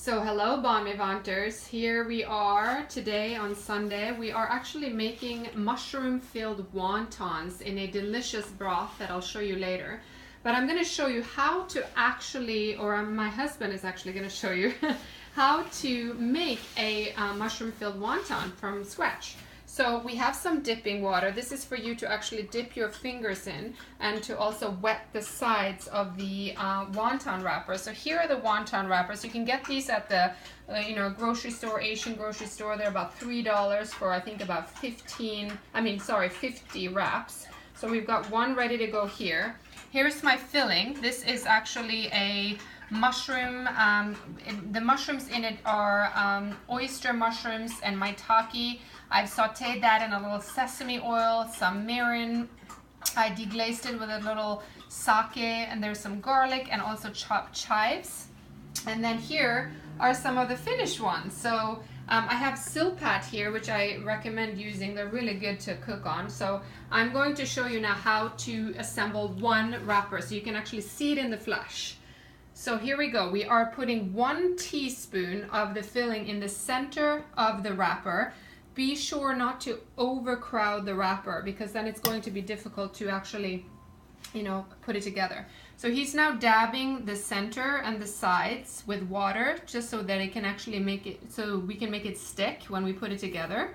So hello Bon Vivanters, here we are today on Sunday. We are actually making mushroom filled wontons in a delicious broth that I'll show you later. But I'm going to show you how to actually, or my husband is actually going to show you how to make a mushroom filled wonton from scratch. So we have some dipping water. This is for you to actually dip your fingers in and to also wet the sides of the wonton wrapper. So here are the wonton wrappers. You can get these at the grocery store, Asian grocery store. They're about $3 for I think about 50 wraps. So we've got one ready to go here. Here's my filling. This is actually a mushroom. The mushrooms in it are oyster mushrooms and maitake. I've sauteed that in a little sesame oil, some mirin. I deglazed it with a little sake, and there's some garlic and also chopped chives. And then here are some of the finished ones. So I have silpat here, which I recommend using. They're really good to cook on. So I'm going to show you now how to assemble one wrapper so you can actually see it in the flesh. So here we go. We are putting 1 teaspoon of the filling in the center of the wrapper. Be sure not to overcrowd the wrapper because then it's going to be difficult to actually, put it together. So he's now dabbing the center and the sides with water just so that it can actually make it, so we can make it stick when we put it together.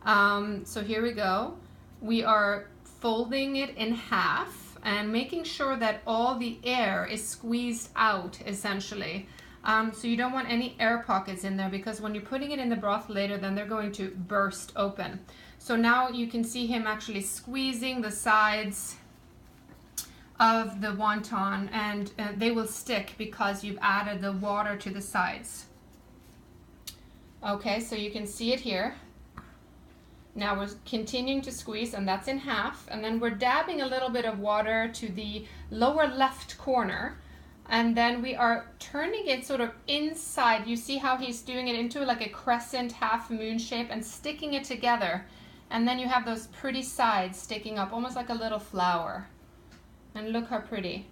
So here we go. We are folding it in half and making sure that all the air is squeezed out essentially. So you don't want any air pockets in there because when you're putting it in the broth later, then they're going to burst open. So now you can see him actually squeezing the sides of the wonton, and they will stick because you've added the water to the sides. Okay, so you can see it here. Now we're continuing to squeeze, and that's in half, and then we're dabbing a little bit of water to the lower left corner. And then we are turning it sort of inside. You see how he's doing it into like a crescent half moon shape and sticking it together. And then you have those pretty sides sticking up, almost like a little flower. And look how pretty.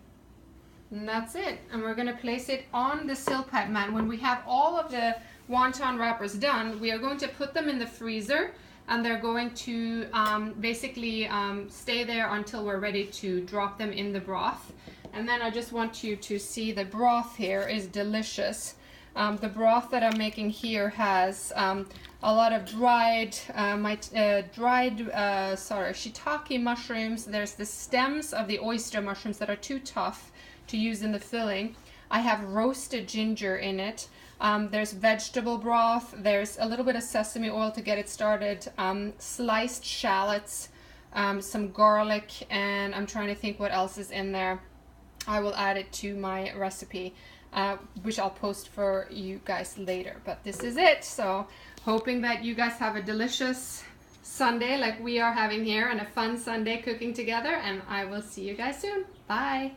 And that's it. And we're going to place it on the silpat mat. When we have all of the wonton wrappers done, we are going to put them in the freezer. And they're going to basically stay there until we're ready to drop them in the broth. And then I just want you to see the broth here is delicious. The broth that I'm making here has a lot of dried shiitake mushrooms. There's the stems of the oyster mushrooms that are too tough to use in the filling. I have roasted ginger in it. There's vegetable broth. There's a little bit of sesame oil to get it started. Sliced shallots, some garlic, and I'm trying to think what else is in there. I will add it to my recipe, which I'll post for you guys later. But this is it. So hoping that you guys have a delicious Sunday like we are having here and a fun Sunday cooking together. And I will see you guys soon. Bye.